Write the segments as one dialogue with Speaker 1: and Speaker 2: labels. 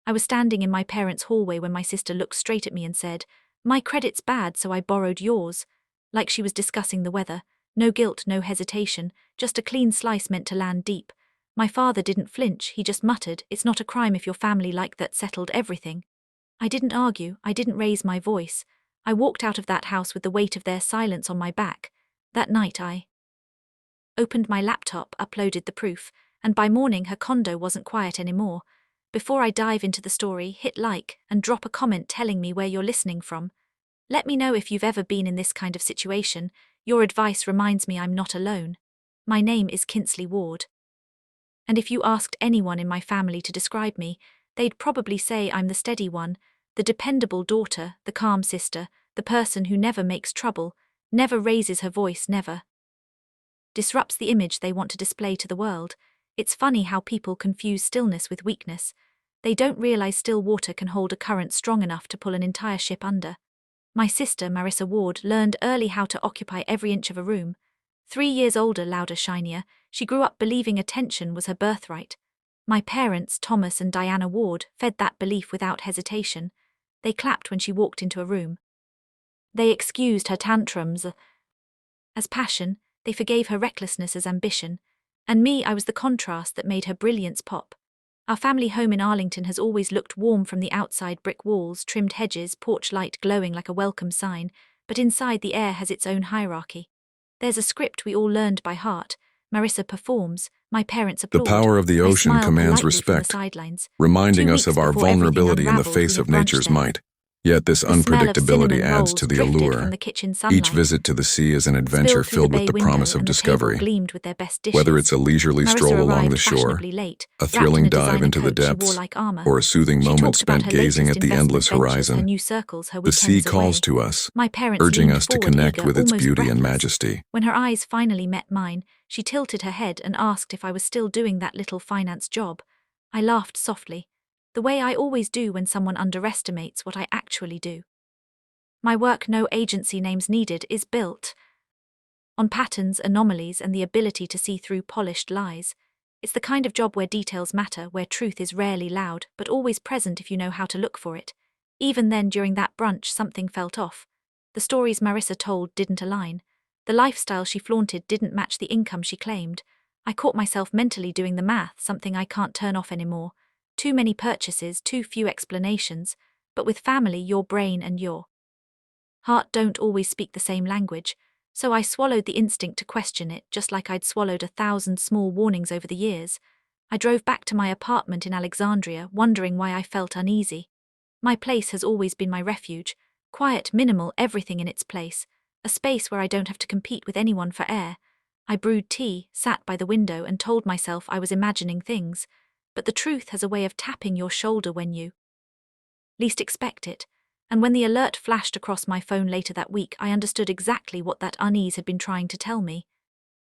Speaker 1: I was standing in my parents' hallway when my sister looked straight at me and said, "My credit's bad, so I borrowed yours." Like she was discussing the weather. No guilt, no hesitation, just a clean slice meant to land deep. My father didn't flinch, he just muttered, "It's not a crime if your family like that settled everything." I didn't argue, I didn't raise my voice. I walked out of that house with the weight of their silence on my back. That night I opened my laptop, uploaded the proof, and by morning her condo wasn't quiet anymore. Before I dive into the story, hit like and drop a comment telling me where you're listening from. Let me know if you've ever been in this kind of situation. Your advice reminds me I'm not alone. My name is Kinsley Ward. And if you asked anyone in my family to describe me, they'd probably say I'm the steady one, the dependable daughter, the calm sister, the person who never makes trouble, never raises her voice, never disrupts the image they want to display to the world. It's funny how people confuse stillness with weakness. They don't realize still water can hold a current strong enough to pull an entire ship under. My sister, Marissa Ward, learned early how to occupy every inch of a room. 3 years older, louder, shinier, she grew up believing attention was her birthright. My parents, Thomas and Diana Ward, fed that belief without hesitation. They clapped when she walked into a room. They excused her tantrums as passion, they forgave her recklessness as ambition. And me, I was the contrast that made her brilliance pop. Our family home in Arlington has always looked warm from the outside, brick walls, trimmed hedges, porch light glowing like a welcome sign, but inside the air has its own hierarchy. There's a script we all learned by heart. Marissa performs, my parents
Speaker 2: The
Speaker 1: applaud.
Speaker 2: power of the
Speaker 1: I
Speaker 2: ocean
Speaker 1: smile
Speaker 2: commands
Speaker 1: politely from the
Speaker 2: respect,
Speaker 1: sidelines.
Speaker 2: reminding
Speaker 1: 2
Speaker 2: us of
Speaker 1: weeks
Speaker 2: our
Speaker 1: before everything
Speaker 2: vulnerability in the
Speaker 1: unraveled,
Speaker 2: face
Speaker 1: we
Speaker 2: of
Speaker 1: had brunch
Speaker 2: nature's
Speaker 1: there.
Speaker 2: might. Yet this
Speaker 1: The smell of
Speaker 2: unpredictability
Speaker 1: cinnamon
Speaker 2: adds
Speaker 1: rolls
Speaker 2: to the
Speaker 1: drifted
Speaker 2: allure.
Speaker 1: from the kitchen
Speaker 2: Each
Speaker 1: sunlight.
Speaker 2: visit to the sea is an adventure
Speaker 1: Spilled through the
Speaker 2: filled with
Speaker 1: bay
Speaker 2: the
Speaker 1: window,
Speaker 2: promise of
Speaker 1: and the table
Speaker 2: discovery.
Speaker 1: gleamed with their best dishes.
Speaker 2: Whether it's a leisurely
Speaker 1: Marissa
Speaker 2: stroll along
Speaker 1: arrived
Speaker 2: the shore,
Speaker 1: fashionably late,
Speaker 2: a
Speaker 1: wrapped in
Speaker 2: thrilling
Speaker 1: a
Speaker 2: dive
Speaker 1: designer
Speaker 2: into the
Speaker 1: coat she wore
Speaker 2: depths,
Speaker 1: like armor.
Speaker 2: or a soothing
Speaker 1: She
Speaker 2: moment
Speaker 1: talked about
Speaker 2: spent
Speaker 1: her
Speaker 2: gazing
Speaker 1: latest
Speaker 2: at the
Speaker 1: investment
Speaker 2: endless
Speaker 1: ventures, her
Speaker 2: horizon,
Speaker 1: new circles, her
Speaker 2: the sea
Speaker 1: weekends
Speaker 2: calls
Speaker 1: away.
Speaker 2: to us,
Speaker 1: My parents
Speaker 2: urging
Speaker 1: leaned
Speaker 2: us to
Speaker 1: forward,
Speaker 2: connect
Speaker 1: eager,
Speaker 2: with its
Speaker 1: almost
Speaker 2: beauty and
Speaker 1: breathless.
Speaker 2: majesty.
Speaker 1: When her eyes finally met mine, she tilted her head and asked if I was still doing that little finance job. I laughed softly, the way I always do when someone underestimates what I actually do. My work, no agency names needed, is built on patterns, anomalies, and the ability to see through polished lies. It's the kind of job where details matter, where truth is rarely loud, but always present if you know how to look for it. Even then, during that brunch, something felt off. The stories Marissa told didn't align. The lifestyle she flaunted didn't match the income she claimed. I caught myself mentally doing the math, something I can't turn off anymore. Too many purchases, too few explanations. But with family, your brain and your heart don't always speak the same language. So I swallowed the instinct to question it, just like I'd swallowed 1,000 small warnings over the years. I drove back to my apartment in Alexandria, wondering why I felt uneasy. My place has always been my refuge. Quiet, minimal, everything in its place. A space where I don't have to compete with anyone for air. I brewed tea, sat by the window, and told myself I was imagining things. But the truth has a way of tapping your shoulder when you least expect it. And when the alert flashed across my phone later that week, I understood exactly what that unease had been trying to tell me.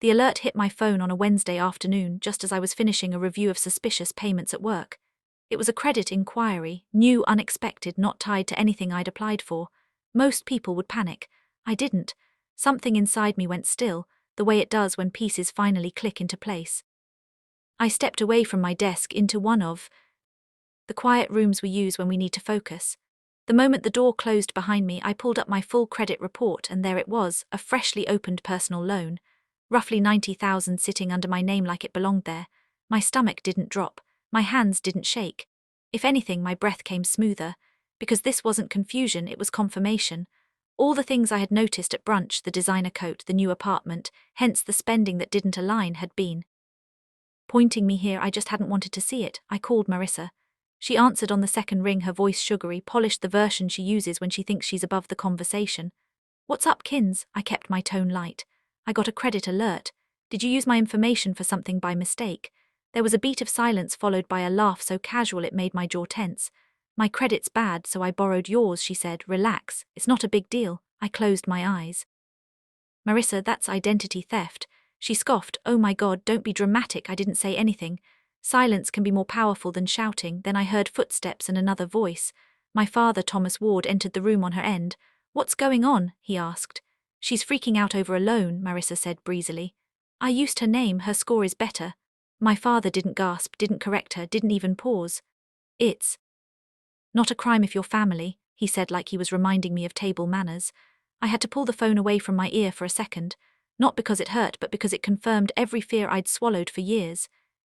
Speaker 1: The alert hit my phone on a Wednesday afternoon, just as I was finishing a review of suspicious payments at work. It was a credit inquiry, new, unexpected, not tied to anything I'd applied for. Most people would panic. I didn't. Something inside me went still, the way it does when pieces finally click into place. I stepped away from my desk into one of the quiet rooms we use when we need to focus. The moment the door closed behind me, I pulled up my full credit report, and there it was, a freshly opened personal loan. Roughly $90,000 sitting under my name like it belonged there. My stomach didn't drop. My hands didn't shake. If anything, my breath came smoother. Because this wasn't confusion, it was confirmation. All the things I had noticed at brunch, the designer coat, the new apartment, hence the spending that didn't align, had been pointing me here. I just hadn't wanted to see it. I called Marissa. She answered on the second ring, her voice sugary, polished, the version she uses when she thinks she's above the conversation. "What's up, Kins?" I kept my tone light. "I got a credit alert. Did you use my information for something by mistake?" There was a beat of silence followed by a laugh so casual it made my jaw tense. "My credit's bad, so I borrowed yours," she said. "Relax, it's not a big deal." I closed my eyes. "Marissa, that's identity theft." She scoffed. "Oh my God, don't be dramatic." I didn't say anything. Silence can be more powerful than shouting. Then I heard footsteps and another voice. My father, Thomas Ward, entered the room on her end. "What's going on?" he asked. "She's freaking out over a loan," Marissa said breezily. "I used her name, her score is better." My father didn't gasp, didn't correct her, didn't even pause. "It's Not a crime if you're family, he said like he was reminding me of table manners. I had to pull the phone away from my ear for a second, not because it hurt but because it confirmed every fear I'd swallowed for years.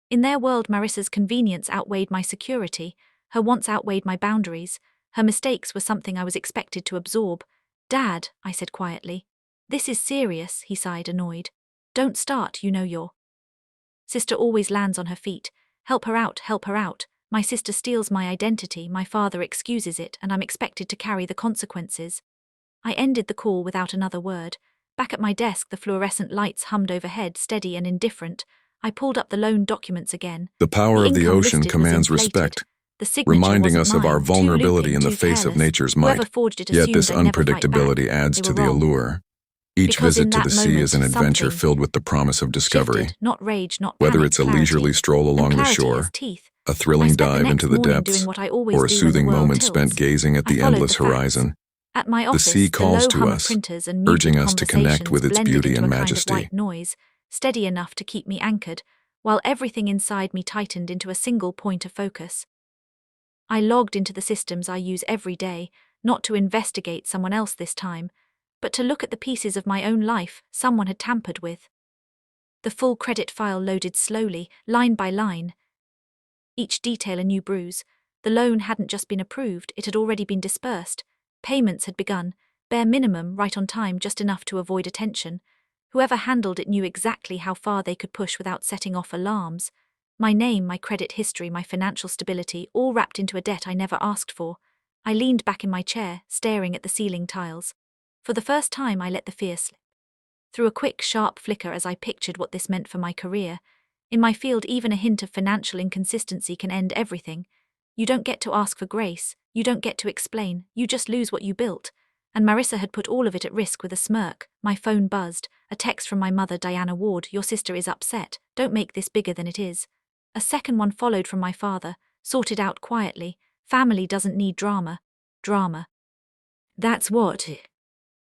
Speaker 1: In their world, Marissa's convenience outweighed my security, her wants outweighed my boundaries, her mistakes were something I was expected to absorb. Dad, I said quietly. This is serious, he sighed, annoyed. Don't start, you know your sister always lands on her feet. Help her out, help her out. My sister steals my identity, my father excuses it, and I'm expected to carry the consequences. I ended the call without another word. Back at my desk, the fluorescent lights hummed overhead, steady and indifferent. I pulled up the loan documents again.
Speaker 2: The power of the
Speaker 1: income
Speaker 2: ocean
Speaker 1: listed was
Speaker 2: commands
Speaker 1: inflated.
Speaker 2: respect,
Speaker 1: The signature
Speaker 2: reminding
Speaker 1: wasn't
Speaker 2: us of our
Speaker 1: mine, too
Speaker 2: vulnerability
Speaker 1: looping,
Speaker 2: in the
Speaker 1: too
Speaker 2: face of
Speaker 1: careless.
Speaker 2: nature's
Speaker 1: Whoever
Speaker 2: might.
Speaker 1: forged it
Speaker 2: Yet
Speaker 1: assumed
Speaker 2: this
Speaker 1: I'd never fight back.
Speaker 2: unpredictability adds
Speaker 1: They
Speaker 2: to
Speaker 1: were
Speaker 2: the
Speaker 1: wrong.
Speaker 2: allure. Each
Speaker 1: Because in
Speaker 2: visit to
Speaker 1: that
Speaker 2: the sea is an
Speaker 1: moment,
Speaker 2: adventure
Speaker 1: something
Speaker 2: filled with the promise of discovery.
Speaker 1: shifted, not rage, not
Speaker 2: Whether
Speaker 1: panic,
Speaker 2: it's a
Speaker 1: clarity.
Speaker 2: leisurely stroll
Speaker 1: And
Speaker 2: along the
Speaker 1: clarity
Speaker 2: shore,
Speaker 1: has teeth.
Speaker 2: a
Speaker 1: I
Speaker 2: thrilling
Speaker 1: spent the
Speaker 2: dive
Speaker 1: next
Speaker 2: into the
Speaker 1: morning
Speaker 2: depths,
Speaker 1: doing what I always
Speaker 2: or a
Speaker 1: do when the
Speaker 2: soothing
Speaker 1: world
Speaker 2: moment
Speaker 1: tilts.
Speaker 2: spent gazing at
Speaker 1: I
Speaker 2: the
Speaker 1: followed
Speaker 2: endless
Speaker 1: the facts.
Speaker 2: horizon,
Speaker 1: At my
Speaker 2: the
Speaker 1: office,
Speaker 2: sea calls
Speaker 1: the
Speaker 2: to
Speaker 1: low-hum
Speaker 2: us,
Speaker 1: printers and muted
Speaker 2: urging us to connect
Speaker 1: conversations
Speaker 2: with its
Speaker 1: blended
Speaker 2: beauty
Speaker 1: into
Speaker 2: and
Speaker 1: a kind of
Speaker 2: majesty.
Speaker 1: white noise, steady enough to keep me anchored, while everything inside me tightened into a single point of focus. I logged into the systems I use every day, not to investigate someone else this time, but to look at the pieces of my own life someone had tampered with. The full credit file loaded slowly, line by line. Each detail a new bruise. The loan hadn't just been approved, it had already been dispersed. Payments had begun, bare minimum, right on time, just enough to avoid attention. Whoever handled it knew exactly how far they could push without setting off alarms. My name, my credit history, my financial stability, all wrapped into a debt I never asked for. I leaned back in my chair, staring at the ceiling tiles. For the first time, I let the fear slip through a quick, sharp flicker as I pictured what this meant for my career. In my field, even a hint of financial inconsistency can end everything. You don't get to ask for grace, you don't get to explain, you just lose what you built. And Marissa had put all of it at risk with a smirk. My phone buzzed, a text from my mother, Diana Ward. Your sister is upset, don't make this bigger than it is. A second one followed from my father, sorted out quietly. Family doesn't need drama. Drama. That's what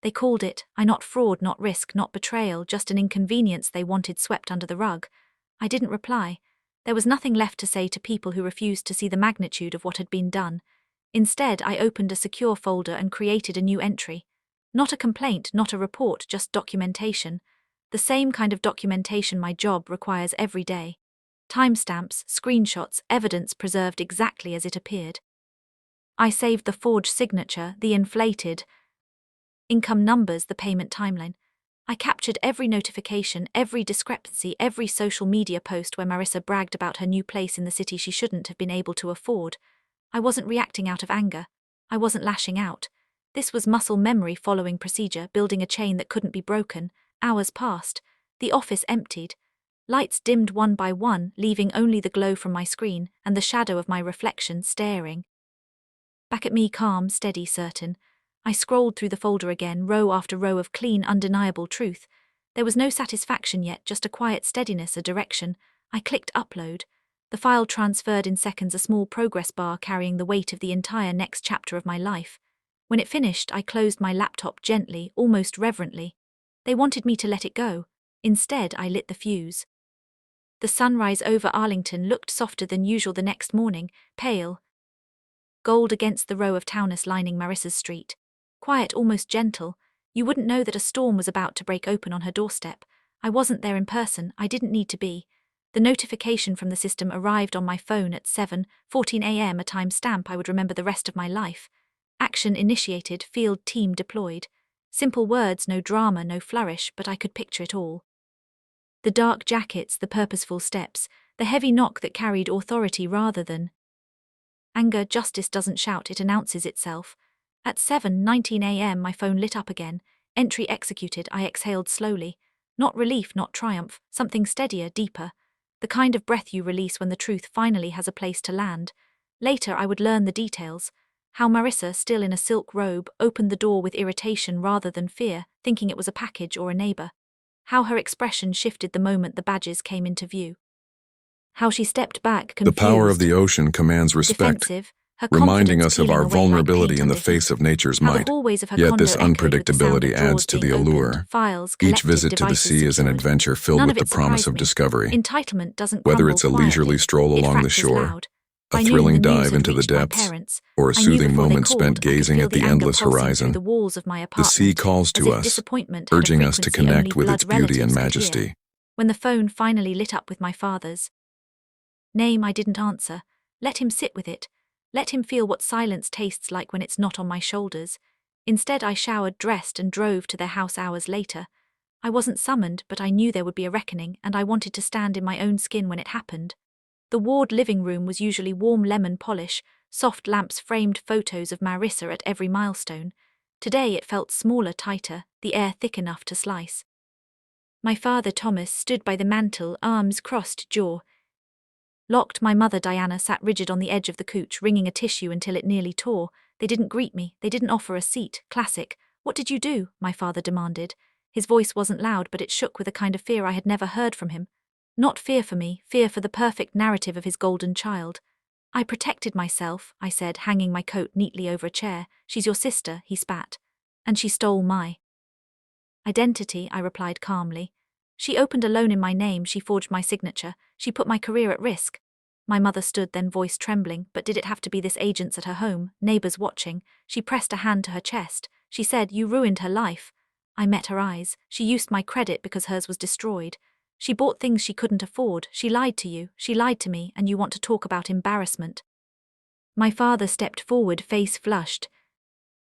Speaker 1: they called it. Not fraud, not risk, not betrayal, just an inconvenience they wanted swept under the rug. I didn't reply. There was nothing left to say to people who refused to see the magnitude of what had been done. Instead, I opened a secure folder and created a new entry. Not a complaint, not a report, just documentation. The same kind of documentation my job requires every day. Timestamps, screenshots, evidence preserved exactly as it appeared. I saved the forged signature, the inflated income numbers, the payment timeline. I captured every notification, every discrepancy, every social media post where Marissa bragged about her new place in the city she shouldn't have been able to afford. I wasn't reacting out of anger. I wasn't lashing out. This was muscle memory following procedure, building a chain that couldn't be broken. Hours passed. The office emptied. Lights dimmed one by one, leaving only the glow from my screen and the shadow of my reflection staring back at me, calm, steady, certain. I scrolled through the folder again, row after row of clean, undeniable truth. There was no satisfaction yet, just a quiet steadiness, a direction. I clicked upload. The file transferred in seconds, a small progress bar carrying the weight of the entire next chapter of my life. When it finished, I closed my laptop gently, almost reverently. They wanted me to let it go. Instead, I lit the fuse. The sunrise over Arlington looked softer than usual the next morning, pale gold against the row of towners lining Marissa's street. Quiet, almost gentle. You wouldn't know that a storm was about to break open on her doorstep. I wasn't there in person, I didn't need to be. The notification from the system arrived on my phone at 7:14 a.m., a time stamp I would remember the rest of my life. Action initiated, field team deployed. Simple words, no drama, no flourish, but I could picture it all. The dark jackets, the purposeful steps, the heavy knock that carried authority rather than anger. Justice doesn't shout, it announces itself. At 7:19 a.m. my phone lit up again. Entry executed. I exhaled slowly. Not relief, not triumph, something steadier, deeper. The kind of breath you release when the truth finally has a place to land. Later I would learn the details. How Marissa, still in a silk robe, opened the door with irritation rather than fear, thinking it was a package or a neighbor. How her expression shifted the moment the badges came into view. How she stepped back,
Speaker 2: The
Speaker 1: confused,
Speaker 2: power of the ocean commands respect,
Speaker 1: defensive, her
Speaker 2: reminding
Speaker 1: confidence
Speaker 2: us of
Speaker 1: peeling
Speaker 2: our
Speaker 1: away like
Speaker 2: vulnerability
Speaker 1: paint
Speaker 2: in the
Speaker 1: under
Speaker 2: face
Speaker 1: heat.
Speaker 2: of nature's
Speaker 1: How the
Speaker 2: might.
Speaker 1: hallways of her
Speaker 2: Yet
Speaker 1: condo
Speaker 2: this
Speaker 1: echoed with the sound
Speaker 2: unpredictability
Speaker 1: of
Speaker 2: adds
Speaker 1: drawers
Speaker 2: to
Speaker 1: being
Speaker 2: the allure.
Speaker 1: opened, files
Speaker 2: Each
Speaker 1: collected,
Speaker 2: visit to the
Speaker 1: devices
Speaker 2: sea is an
Speaker 1: secured.
Speaker 2: adventure filled
Speaker 1: None
Speaker 2: with
Speaker 1: of
Speaker 2: the
Speaker 1: it
Speaker 2: promise
Speaker 1: surprised
Speaker 2: of
Speaker 1: me.
Speaker 2: discovery.
Speaker 1: Entitlement doesn't
Speaker 2: Whether
Speaker 1: crumble
Speaker 2: it's a
Speaker 1: quietly.
Speaker 2: leisurely stroll
Speaker 1: It
Speaker 2: along the
Speaker 1: fractures
Speaker 2: shore,
Speaker 1: loud.
Speaker 2: A
Speaker 1: By noon, the
Speaker 2: thrilling
Speaker 1: news
Speaker 2: dive
Speaker 1: had
Speaker 2: into the
Speaker 1: reached my
Speaker 2: depths,
Speaker 1: parents.
Speaker 2: or a
Speaker 1: I knew
Speaker 2: soothing
Speaker 1: before they
Speaker 2: moment
Speaker 1: called,
Speaker 2: spent
Speaker 1: I could
Speaker 2: gazing
Speaker 1: feel
Speaker 2: at
Speaker 1: the
Speaker 2: the
Speaker 1: anger
Speaker 2: endless
Speaker 1: pulsing through
Speaker 2: horizon.
Speaker 1: the walls of my
Speaker 2: The sea
Speaker 1: apartment,
Speaker 2: calls
Speaker 1: as
Speaker 2: to
Speaker 1: if
Speaker 2: us,
Speaker 1: disappointment had a
Speaker 2: urging us to
Speaker 1: frequency only
Speaker 2: connect with its
Speaker 1: blood
Speaker 2: beauty and
Speaker 1: relatives could hear.
Speaker 2: majesty.
Speaker 1: When the phone finally lit up with my father's name, I didn't answer. Let him sit with it. Let him feel what silence tastes like when it's not on my shoulders. Instead, I showered, dressed, and drove to their house hours later. I wasn't summoned, but I knew there would be a reckoning, and I wanted to stand in my own skin when it happened. The ward living room was usually warm lemon polish, soft lamps framed photos of Marissa at every milestone. Today it felt smaller, tighter, the air thick enough to slice. My father, Thomas, stood by the mantel, arms crossed, jaw locked. My mother, Diana, sat rigid on the edge of the couch, wringing a tissue until it nearly tore. They didn't greet me, they didn't offer a seat. Classic. "What did you do?" my father demanded. His voice wasn't loud, but it shook with a kind of fear I had never heard from him. Not fear for me, fear for the perfect narrative of his golden child. "I protected myself," I said, hanging my coat neatly over a chair. "She's your sister," he spat. "And she stole my identity," I replied calmly. "She opened a loan in my name, she forged my signature, she put my career at risk." My mother stood then, voice trembling. "But did it have to be this agent's at her home, neighbors watching?" She pressed a hand to her chest. She said, "You ruined her life." I met her eyes. "She used my credit because hers was destroyed. She bought things she couldn't afford. She lied to you, she lied to me, and you want to talk about embarrassment?" My father stepped forward, face flushed.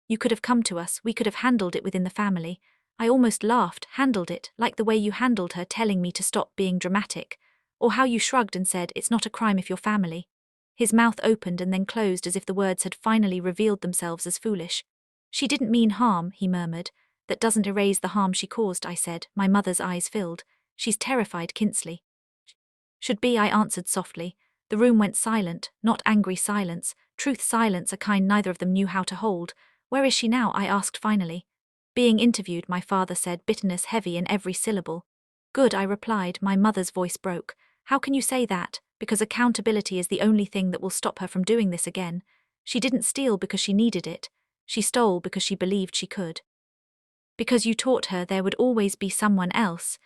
Speaker 1: "You could have come to us, we could have handled it within the family." I almost laughed. "Handled it, like the way you handled her telling me to stop being dramatic. Or how you shrugged and said, 'It's not a crime if you're family.'" His mouth opened and then closed as if the words had finally revealed themselves as foolish. "She didn't mean harm," he murmured. "That doesn't erase the harm she caused," I said. My mother's eyes filled. "She's terrified, Kinsley." "Should be," I answered softly. The room went silent, not angry silence, truth silence, a kind neither of them knew how to hold. "Where is she now?" I asked finally. "Being interviewed," my father said, bitterness heavy in every syllable. "Good," I replied. My mother's voice broke. "How can you say that? Because accountability is the only thing that will stop her from doing this again. She didn't steal because she needed it. She stole because she believed she could. Because you taught her there would always be someone else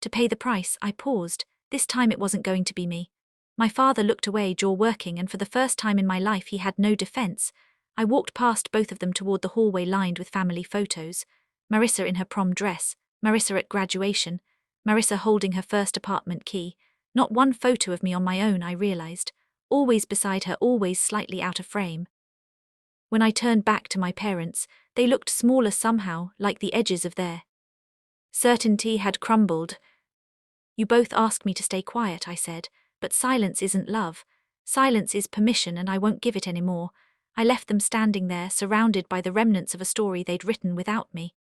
Speaker 1: to pay the price." I paused. This time it wasn't going to be me. My father looked away, jaw working, and for the first time in my life he had no defense. I walked past both of them toward the hallway lined with family photos. Marissa in her prom dress, Marissa at graduation, Marissa holding her first apartment key. Not one photo of me on my own, I realized. Always beside her, always slightly out of frame. When I turned back to my parents, they looked smaller somehow, like the edges of their certainty had crumbled. "You both asked me to stay quiet," I said, "but silence isn't love. Silence is permission, and I won't give it anymore." I left them standing there, surrounded by the remnants of a story they'd written without me.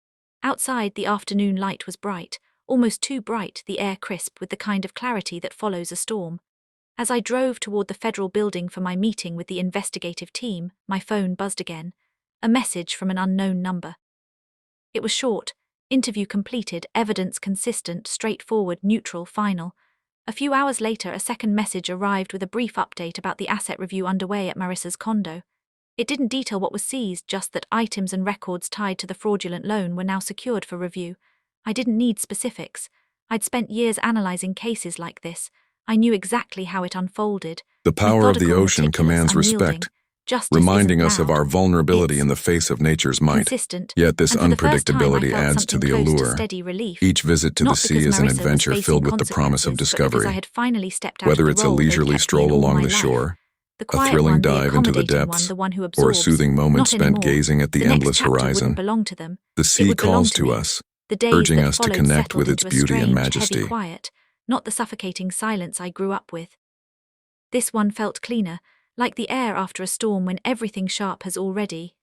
Speaker 1: Outside, the afternoon light was bright, almost too bright, the air crisp with the kind of clarity that follows a storm. As I drove toward the federal building for my meeting with the investigative team, my phone buzzed again. A message from an unknown number. It was short. "Interview completed, evidence consistent, straightforward, neutral, final." A few hours later, a second message arrived with a brief update about the asset review underway at Marissa's condo. It didn't detail what was seized, just that items and records tied to the fraudulent loan were now secured for review. I didn't need specifics. I'd spent years analyzing cases like this. I knew exactly how it unfolded.
Speaker 2: The power of the
Speaker 1: Methodical,
Speaker 2: ocean
Speaker 1: meticulous,
Speaker 2: commands
Speaker 1: unyielding.
Speaker 2: respect,
Speaker 1: Justice
Speaker 2: reminding
Speaker 1: isn't
Speaker 2: us of
Speaker 1: loud.
Speaker 2: our vulnerability
Speaker 1: It's
Speaker 2: in the face of nature's might.
Speaker 1: consistent.
Speaker 2: Yet this
Speaker 1: And for the first time, I
Speaker 2: unpredictability
Speaker 1: felt
Speaker 2: adds to
Speaker 1: something
Speaker 2: the
Speaker 1: close to
Speaker 2: allure.
Speaker 1: steady relief.
Speaker 2: Each visit to the
Speaker 1: Not
Speaker 2: sea
Speaker 1: because
Speaker 2: is an
Speaker 1: Marissa was
Speaker 2: adventure
Speaker 1: facing
Speaker 2: filled with the promise of
Speaker 1: consequences, but because I
Speaker 2: discovery.
Speaker 1: had finally stepped out
Speaker 2: Whether
Speaker 1: of the
Speaker 2: it's a
Speaker 1: role they'd
Speaker 2: leisurely
Speaker 1: kept me in
Speaker 2: stroll
Speaker 1: all
Speaker 2: along
Speaker 1: my
Speaker 2: the
Speaker 1: life.
Speaker 2: shore,
Speaker 1: The
Speaker 2: a
Speaker 1: quiet
Speaker 2: thrilling
Speaker 1: one, the
Speaker 2: dive into the
Speaker 1: accommodating one,
Speaker 2: depths,
Speaker 1: the one who
Speaker 2: or a
Speaker 1: absorbs.
Speaker 2: soothing moment
Speaker 1: Not
Speaker 2: spent
Speaker 1: anymore.
Speaker 2: gazing at the
Speaker 1: The next
Speaker 2: endless
Speaker 1: chapter wouldn't
Speaker 2: horizon,
Speaker 1: belong to them.
Speaker 2: the
Speaker 1: It
Speaker 2: sea
Speaker 1: would belong
Speaker 2: calls
Speaker 1: to
Speaker 2: to
Speaker 1: me.
Speaker 2: us,
Speaker 1: The days
Speaker 2: urging
Speaker 1: that
Speaker 2: us to
Speaker 1: followed
Speaker 2: connect
Speaker 1: settled
Speaker 2: with its
Speaker 1: into a
Speaker 2: beauty and
Speaker 1: strange, heavy
Speaker 2: majesty.
Speaker 1: quiet, not the suffocating silence I grew up with. This one felt cleaner, like the air after a storm when everything sharp has already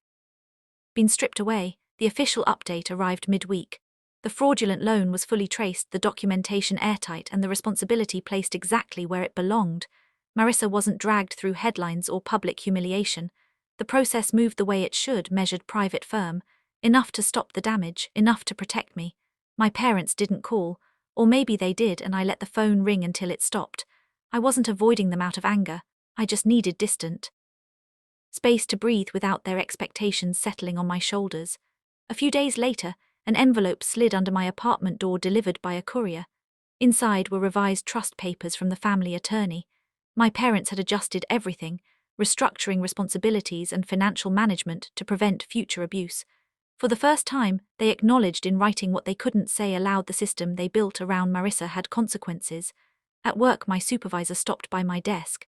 Speaker 1: been stripped away. The official update arrived midweek. The fraudulent loan was fully traced, the documentation airtight, and the responsibility placed exactly where it belonged. Marissa wasn't dragged through headlines or public humiliation. The process moved the way it should, measured, private, firm. Enough to stop the damage, enough to protect me. My parents didn't call, or maybe they did and I let the phone ring until it stopped. I wasn't avoiding them out of anger, I just needed distant space to breathe without their expectations settling on my shoulders. A few days later, an envelope slid under my apartment door, delivered by a courier. Inside were revised trust papers from the family attorney. My parents had adjusted everything, restructuring responsibilities and financial management to prevent future abuse. For the first time, they acknowledged in writing what they couldn't say aloud: the system they built around Marissa had consequences. At work, my supervisor stopped by my desk,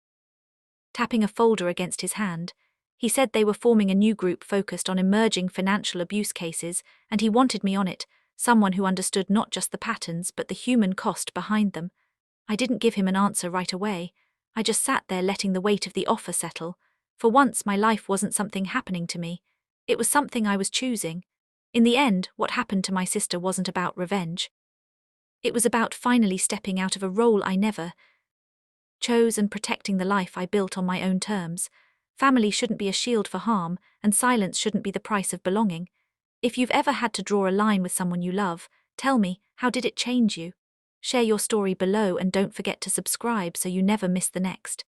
Speaker 1: tapping a folder against his hand. He said they were forming a new group focused on emerging financial abuse cases, and he wanted me on it, someone who understood not just the patterns but the human cost behind them. I didn't give him an answer right away. I just sat there letting the weight of the offer settle. For once, my life wasn't something happening to me. It was something I was choosing. In the end, what happened to my sister wasn't about revenge. It was about finally stepping out of a role I never chose and protecting the life I built on my own terms. Family shouldn't be a shield for harm, and silence shouldn't be the price of belonging. If you've ever had to draw a line with someone you love, tell me, how did it change you? Share your story below and don't forget to subscribe so you never miss the next.